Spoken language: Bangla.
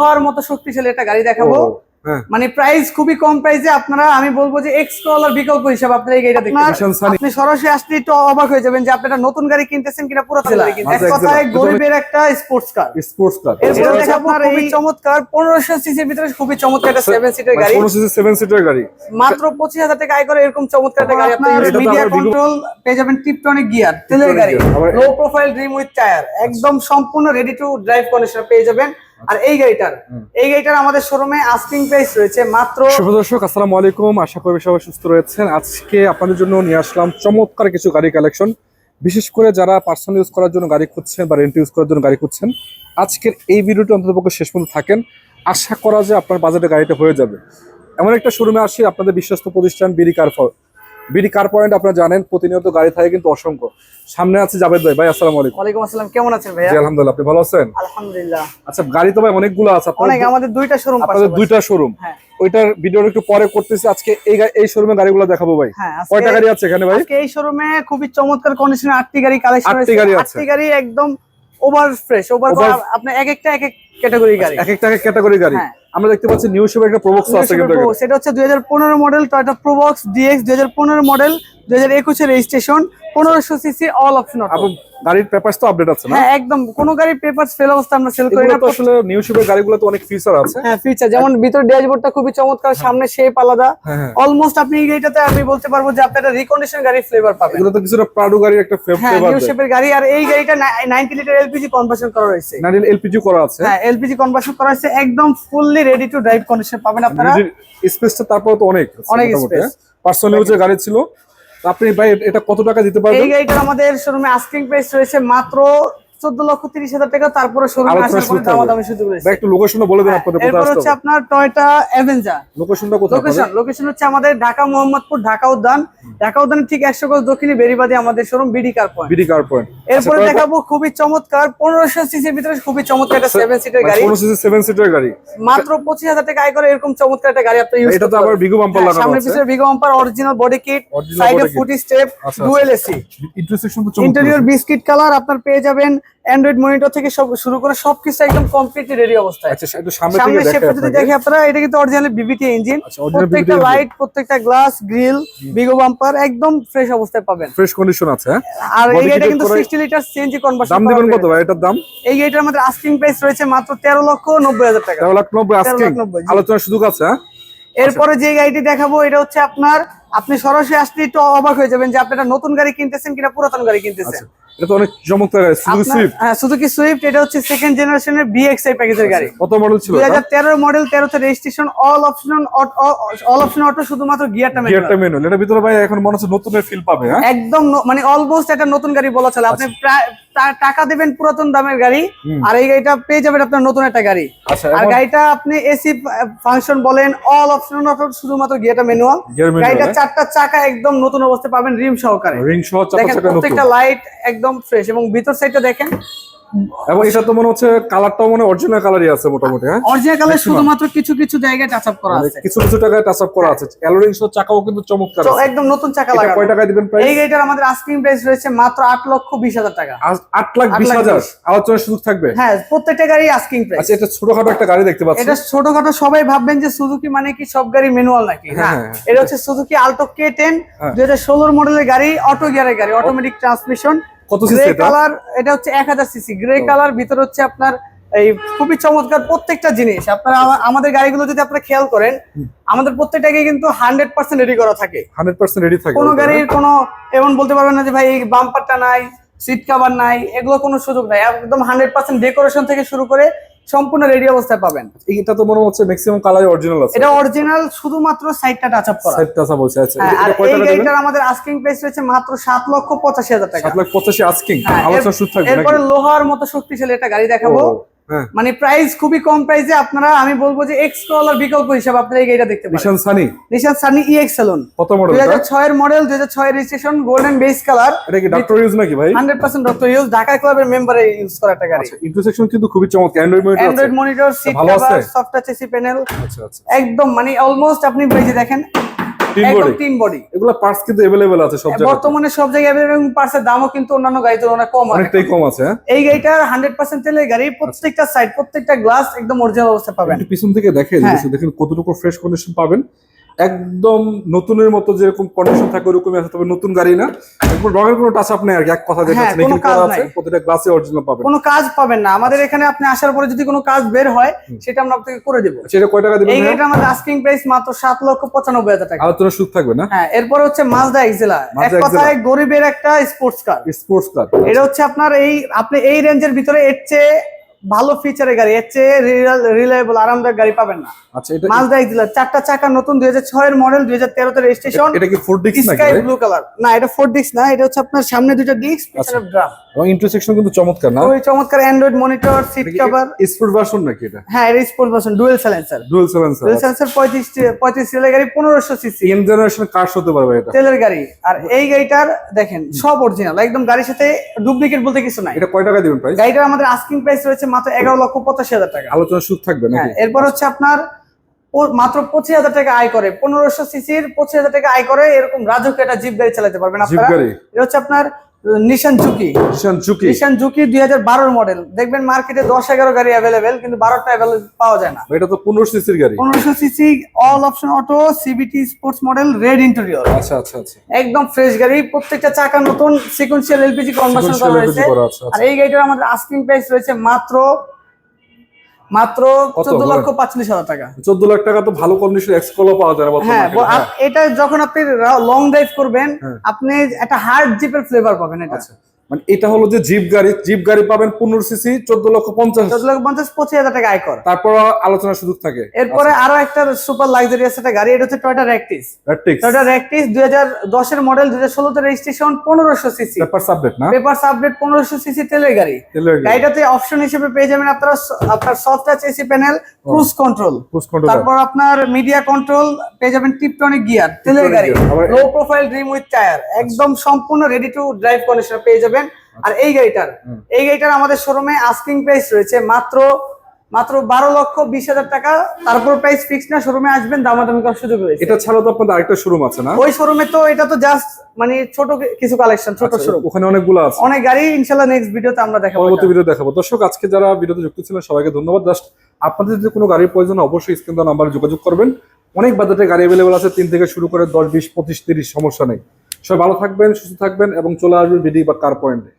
লোহার মতো শক্তিশালী একটা গাড়ি দেখাবো। মানে প্রাইস খুবই কম প্রাইসে আপনারা, আমি বলবো যে এক্স ক্রলার বিকল্প হিসেবে আপনারা এই গাড়িটা দেখতে পাচ্ছেন। আপনি সরাসরি আসলে একটু অবাক হয়ে যাবেন যে আপনি একটা নতুন গাড়ি কিনতেছেন কিনা পুরাতন গাড়ি কিনতেছেন। এক কথায় গরিবের একটা স্পোর্টস কার। এটা দেখে আপনার খুবই চমৎকার 1500 সিসির ভিতরে খুবই চমৎকার একটা 7 সিটার গাড়ি। 1500 সিসি 7 সিটার গাড়ি মাত্র 25000 টাকা আয় করে এরকম চমৎকার একটা গাড়ি আপনি মিডিয়া কন্ট্রোল পেয়ে যাবেন, টিপটনিক গিয়ার, তেলের গাড়ি, low profile dream with tyre, একদম সম্পূর্ণ রেডি টু ড্রাইভ কন্ডিশন পেয়ে যাবেন। আর এই গাড়িটার আমাদের শোরুমে আস্কিং প্রাইস রয়েছে মাত্র। শুভ দর্শক, আসসালামু আলাইকুম, আশা করি সবাই সুস্থ রয়েছেন। আজকে আপনাদের জন্য নিয়ে আসলাম চমৎকার কিছু গাড়ি কালেকশন, বিশেষ করে যারা পার্সোনাল ইউজ করার জন্য গাড়ি খুঁজছেন বা রেন্ট ইউজ করার জন্য গাড়ি খুঁজছেন। আজকের এই ভিডিওটি অন্ততপক্ষে শেষ পর্যন্ত থাকেন, আশা করা যায় আপনার বাজেটে গাড়িটা হয়ে যাবে। এমন একটা শোরুমে আসি, আপনাদের বিশ্বস্ত প্রতিষ্ঠান বিডি কার পয়েন্ট। আপনারা জানেন প্রতিনিয়ত গাড়ি থাকে কিন্তু অসংখ্য। সামনে আছে জাবেদ ভাই। ভাই আসসালামু আলাইকুম। ওয়ালাইকুম আসসালাম, কেমন আছেন ভাইয়া? জি আলহামদুলিল্লাহ, আপনি ভালো আছেন? আলহামদুলিল্লাহ। আচ্ছা, গাড়ি তো ভাই অনেকগুলো আছে অনেক, আমাদের দুইটা শোরুম। আপনাদের দুইটা শোরুম, ওইটার ভিডিওটা একটু পরে করতেছি। আজকে এই শোরুমে গাড়িগুলো দেখাবো ভাই। কয়টা গাড়ি আছে এখানে ভাই? আজকে এই শোরুমে খুবই চমৎকার কন্ডিশনে 8টি গাড়ি কালেকশন আছে। 8টি গাড়ি একদম ওভার ফ্রেশ, আপনি এক একটা এক এক ক্যাটাগরি গাড়ি, এক একটা ক্যাটাগরি গাড়ি। আমরা দেখতে পাচ্ছি নিউ শেপের একটা প্রোবক্স আছে কিন্তু সেটা হচ্ছে 2015 model Toyota Probox DX, 2015 model, 2021 এর registration, 1500 CC, all option auto. এবং গাড়ির পেপারস তো আপডেট আছে না? হ্যাঁ একদম, কোন গাড়ির পেপারস ফেল অবস্থা আমরা সেল করি না। আসলে নিউ শেপের গাড়িগুলোতে অনেক ফিচার আছে। হ্যাঁ ফিচার, যেমন ভিতর ড্যাশবোর্ডটা খুবই চমৎকার, সামনে শেপ আলাদা। অলমোস্ট আপনি এই গাড়িটাতে আমি বলতে পারবো যে আপনি একটা রিকন্ডিশন গাড়ির ফ্লেভার পাবেন। এগুলো তো কিছুটা প্রাডো গাড়ির একটা ফ্লেভার। নিউ শেপের গাড়ি। আর এই গাড়িটা 90 লিটার এলপিজি কনভার্সন করা হয়েছে। 90 এলপিজি করা আছে। হ্যাঁ এলপিজি কনভার্সন করা হয়েছে, একদম fully ready to drive condition পাবেন আপনারা। স্পেসটা তারপর তো অনেক স্পেস। পার্সোনাল ইউজের গাড়ি ছিল। আপনি ভাই এটা কত টাকা দিতে পারবেন? এই গাড়িটার আমাদের শোরুমে আস্কিং প্রাইস রয়েছে মাত্র 14,30,000 টাকা। তারপরে শোরুমে আসার পরে দামাদামি সুযোগ রয়েছে। ভাই একটু লোকেশনটা বলে দেন আপনাদের কোথায় আসতে হবে। এরপর হচ্ছে আপনার টয়োটা অ্যাভেঞ্জার। লোকেশনটা কোথায়? লোকেশন হচ্ছে আমাদের ঢাকা মোহাম্মদপুর, ঢাকা উদ্যান। ঢাকা উদ্যানের ঠিক 100 গজ দক্ষিণে বেরিবাদী আমাদের শোরুম বিডি কার পয়েন্ট। এরপরে দেখাবো খুবই চমৎকার 1500 সিসির ভিতরে খুবই চমৎকার একটা 7 সিটার গাড়ি। 1500 সিসি 7 সিটার গাড়ি মাত্র 25000 টাকা আয় করে এরকম চমৎকার একটা গাড়ি আপনি ইউজ করতে পারবেন। এটা তো আবার বিগো বাম্পার লাগানো আছে। সামনে পিছনে বিগো বাম্পার, অরিজিনাল বডি কিট, সাইডে ফুটি step, dual AC, interior biscuit colour. আপনার পেয়ে যাবেন অ্যান্ড্রয়েড মনিটর থেকে সব শুরু করে সবকিছু একদম কমপ্লিটলি রেডি অবস্থায়। আচ্ছা একটু সামনে থেকে দেখে আপনারা, এটা কিন্তু অরিজিনাল বিবিটি ইঞ্জিন। প্রত্যেকটা লাইট, প্রত্যেকটা গ্লাস, গ্রিল, বিগো বাম্পার একদম ফ্রেশ অবস্থায় পাবেন। ফ্রেশ কন্ডিশন আছে। আর এই গাড়িটা কিন্তু 60 লিটার সিএনজি কনভার্সন। দাম দিবেন কত ভাই এটার দাম? এই গাড়িটার আমাদের আস্কিং প্রাইস রয়েছে মাত্র 13,90,000 টাকা। 13,90,000 আস্কিং, আলোচনার সুযোগ আছে। এরপরে যে গাড়িটি দেখাবো এটা হচ্ছে আপনার, আপনি সরাসরি আসলে একটু অবাক হয়ে যাবেন যে আপনি একটা নতুন গাড়ি কিনতেছেন কিনা পুরাতন গাড়ি কিনতেছেন। এটা তো অনেক চমৎকার গাড়ি, সুজুকি সুইফট। হ্যাঁ সুজুকি সুইফট, এটা হচ্ছে সেকেন্ড জেনারেশনের বিএক্সআই প্যাকেজের গাড়ি। কত মডেল ছিল? 2013 মডেল, 13 তে রেজিস্ট্রেশন, অল অপশন অটো, শুধুমাত্র গিয়ারটা ম্যানুয়াল। এটার ভিতরে ভাই এখন মনে হচ্ছে নতুনের ফিল পাবে। হ্যাঁ একদম, মানে অলমোস্ট একটা নতুন গাড়ি বলা চলে। আপনি টাকা দেবেন পুরাতন দামের গাড়ি, আর এই গাড়িটা পেয়ে যাবেন আপনার নতুন একটা গাড়ি। আর গাড়িটা আপনি এসি ফাংশন বলেন, অল অপশন অটো, শুধুমাত্র গিয়ারটা ম্যানুয়াল। গাড়িটা 4টা চাকা একদম নতুন অবস্থায় পাবেন, রিম সহকারে। প্রত্যেকটা লাইট একদম ফ্রেশ, এবং ভিতর সাইডটা দেখেন। এবং এটা তো মনে হচ্ছে কালারটাও মনে অরিজিনাল কালারই আছে মোটামুটি। হ্যাঁ অরিজিনাল কালার, শুধুমাত্র কিছু জায়গায় টাচ আপ করা আছে, কিছু জায়গায় টাচ আপ করা আছে। অ্যালোরিং সহ চাকাও কিন্তু চমৎকার আছে, একদম নতুন চাকা লাগানো। কয় টাকা দিবেন প্রাইস? এই গাড়িটার আমাদের আস্কিং প্রাইস রয়েছে মাত্র 8,20,000 টাকা। 8,20,000 আলোচনার সুযোগ থাকবে। হ্যাঁ প্রত্যেকটা গাড়ি আস্কিং প্রাইস। আচ্ছা, এটা ছোটখাটো একটা গাড়ি দেখতে পাচ্ছি। এটা ছোটখাটো, সবাই ভাববেন যে সুজুকি মানে কি সব গাড়ি ম্যানুয়াল নাকি। না, এটা হচ্ছে সুজুকি আল্টো K10, 2016 মডেলের গাড়ি, অটো গিয়ারের গাড়ি, অটোমেটিক ট্রান্সমিশন। কত সিসি এটা? কালার, এটা হচ্ছে 1000 সিসি গ্রে কালার। ভিতর হচ্ছে আপনার এই খুবই চমৎকার প্রত্যেকটা জিনিস। আপনারা আমাদের গাড়িগুলো যদি আপনারা খেয়াল করেন, আমাদের প্রত্যেকটাকে কিন্তু 100% রেডি করা থাকে। 100% রেডি থাকে। কোনো গাড়ির কোনো এমন বলতে পারবেন না যে ভাই এই বাম্পারটা নাই, সিট কভার নাই, এগুলো কোনো সুযোগ নাই। একদম 100% ডেকোরেশন থেকে শুরু করে সম্পূর্ণ রেডি অবস্থায় পাবেন। এটা তো মনে হচ্ছে ম্যাক্সিমাম কালারই অরিজিনাল আছে। এটা অরিজিনাল, শুধুমাত্র সাইডটা টাচ আপ করা। সাইডটা টাচ আপ হচ্ছে। আচ্ছা, এটা কয় টাকা দিবেন? এটার আমাদের আস্কিং প্রাইস রয়েছে মাত্র 7,85,000 টাকা। 7,85,000 আস্কিং, আলোচনা শুরু থাকবে। এরপরে লোহার মতো শক্তিশালী একটা গাড়ি দেখাবো। মানে প্রাইস খুবই কম প্রাইসে আপনারা, আমি বলবো যে এক্স ক্রলার বিকল্প হিসেবে আপনারা এই গাড়িটা দেখতে পারেন। নিশান সানি EX সেলুন, কত মডেল? 2006 এর মডেল, 2006 এর রেজিস্ট্রেশন, গোল্ডেন বেস কালার। এটা কি ডক্টর ইউজ নাকি ভাই? 100% ডক্টর ইউজ, ঢাকা ক্লাবের মেম্বারে ইউজ করা একটা গাড়ি। আচ্ছা, ইন্টারসেকশন কিন্তু খুবই চমৎকার। Android monitor, seat cover, soft touch AC panel. আচ্ছা, একদম মানে অলমোস্ট আপনি এই যে দেখেন একদম তিন বডি। এগুলো পার্টস কিন্তু अवेलेबल আছে সব জায়গায়, বর্তমানে সব জায়গায় अवेलेबल, এবং পার্টসের দামও কিন্তু অন্যান্য গাড়ির তুলনায় কম, অনেকটাই কম আছে। এই গাড়িটার 100% তেলের গাড়ি, প্রত্যেকটা সাইড প্রত্যেকটা গ্লাস একদম অরিজিনাল অবস্থায় পাবেন। একটু পিছন থেকে দেখেন, দেখেন কতটুকু ফ্রেশ কন্ডিশন পাবেন, একদম নতুনের মতো যেরকম কন্ডিশন থাকে ওরকমই আছে, তবে নতুন গাড়ি না, একদম রঙের কোনো টাচ আপ নেই আর কি, এক কথা দেখাচ্ছেন এখানে করা আছে, প্রত্যেকটা গ্লাসে অরিজিনাল পাবেন, কোনো কাজ পাবেন না। আমাদের এখানে আপনি আসার পরে যদি কোনো কাজ বের হয় সেটা আমরা আপনাকে করে দেব। সেটা কয় টাকা দিবেন? এই গাড়িটা আমাদের আস্কিং প্রাইস মাত্র 7,95,000 টাকা। আলোচনা সুদ থাকবে না? হ্যাঁ, এরপর হচ্ছে মাজদা এক্সেলা, এক কথায় গরিবের একটা স্পোর্টস কার। স্পোর্টস কার এটা হচ্ছে আপনার আপনি এই রেঞ্জের ভিতরে এর চেয়ে ভালো ফিচারের গাড়ি, এর চেয়ে রিলায়েবল আরামদায়ক গাড়ি পাবেন না। আচ্ছা, এটা মাজদা এক্সেলা, 4টা চাকা, নতুন 2006 এর মডেল, 2013 তে রেজিস্ট্রেশন। এটা কি 4 ডিস্ক নাকি? Sky blue colour. না, এটা 4 ডিস্ক না, এটা হচ্ছে আপনার সামনে দুটো ডিস্ক, পিছনে ড্রাম, এবং ইন্টারসেকশন কিন্তু চমৎকার না? ওই চমৎকার Android monitor, seat cover. Sport version নাকি এটা? হ্যাঁ, এটা sport version, dual silencer. Dual silencer 35 সিলের গাড়ি, 1500 সিসি, এম জেনারেশন কার হতে পারবে এটা, তেলের গাড়ি। আর এই গাড়িটার দেখেন সব অরিজিনাল, একদম গাড়ির সাথে ডুপ্লিকেট বলতে কিছু নাই। এটা কয় টাকা দিবেন প্রাইস? গাড়িটার আমাদের আস্কিং প্রাইস রয়েছে মাত্র 11,85,000 টাকা। আলোচনা সুদ থাকবে নাকি? এরপর হচ্ছে আপনার মাত্র 25,000 টাকা আয় করে, 1500 সিসির 25,000 টাকা আয় করে, এরকম রাজুকে একটা জিপ গাড়ি চালাতে পারবেন আপনারা। এটা হচ্ছে আপনার নিশান জুকি। নিশান জুকি 2012 মডেল। দেখবেন মার্কেটে 10-11 গাড়ি अवेलेबल, কিন্তু 12টা अवेलेबल পাওয়া যায় না। এটা তো 1500 সিসির গাড়ি। 1500 CC, all option auto, CBT sports model, red interior. আচ্ছা আচ্ছা আচ্ছা, একদম ফ্রেশ গাড়ি, প্রত্যেকটা চাকা নতুন, সিকোয়েন্সিয়াল এলপিজি কনভার্সন করা হয়েছে। আর এই গাড়িটার আমাদের আস্কিং প্রাইস রয়েছে মাত্র 14,45,000 টাকা। 14 লাখ টাকা তো ভালো কন্ডিশন এক্সকলও পাওয়া যায় না হ্যাঁ, এটা যখন আপনি লং ড্রাইভ করবেন, আপনি একটা হার্ড জিপের ফ্লেভার পাবেন এটা। মানে এটা হলো যে জিপ গাড়ি পাবেন 15 সিসি, 14,50,000, 25,000 টাকা আয় কর। তারপর আলোচনা সুযোগ থাকে। এরপরে আরো একটা সুপার লাক্সারিয়াস একটা গাড়ি, এটা হচ্ছে টয়োটা র্যাকটিস। টয়োটা র্যাকটিস 2010 এর মডেল, 2016 তে রেজিস্ট্রেশন, 1500 সিসি, পেপারস আপডেট না? পেপারস আপডেট, 1500 সিসি তেলের গাড়ি। গাড়িটাতে অপশন হিসেবে পেয়ে যাবেন আপনার soft touch AC panel, cruise control, তারপর আপনার মিডিয়া কন্ট্রোল, পেয়ে যাবেন টিপটনিক গিয়ার, তেলের গাড়ি, low profile dream with tyre, একদম সম্পূর্ণ রেডি টু ড্রাইভ কন্ডিশন পেয়ে যাবেন। আর এই গাড়িটার আমাদের শোরুমে আস্কিং প্রাইস রয়েছে মাত্র 12,20,000 টাকা। তারপর প্রাইস ফিক্স না, শোরুমে আসবেন, দামাদামি করার সুযোগ রয়েছে। এটা ছাড়া তো আপনাদের আরেকটা শোরুম আছে না? ওই শোরুমে তো এটা তো জাস্ট মানে ছোট কিছু কালেকশন, ছোট শোরুম, ওখানে অনেকগুলো আছে, অনেক গাড়ি। ইনশাআল্লাহ নেক্সট ভিডিওতে আমরা দেখাবো, পরবর্তী ভিডিও দেখাবো। দর্শক, আজকে যারা ভিডিওতে যুক্ত ছিলেন সবাইকে ধন্যবাদ। জাস্ট আপনাদের যদি কোনো গাড়ির প্রয়োজন অবশ্যই স্ক্রিন দেওয়া নাম্বারে যোগাযোগ করবেন। অনেক বাজেটে গাড়ি अवेलेबल আছে, 3 থেকে শুরু করে 10, 20, 25, 30, সমস্যা নেই। সবাই ভালো থাকবেন, সুস্থ থাকবেন এবং চলে আসবেন বিডি বা কার পয়েন্টে।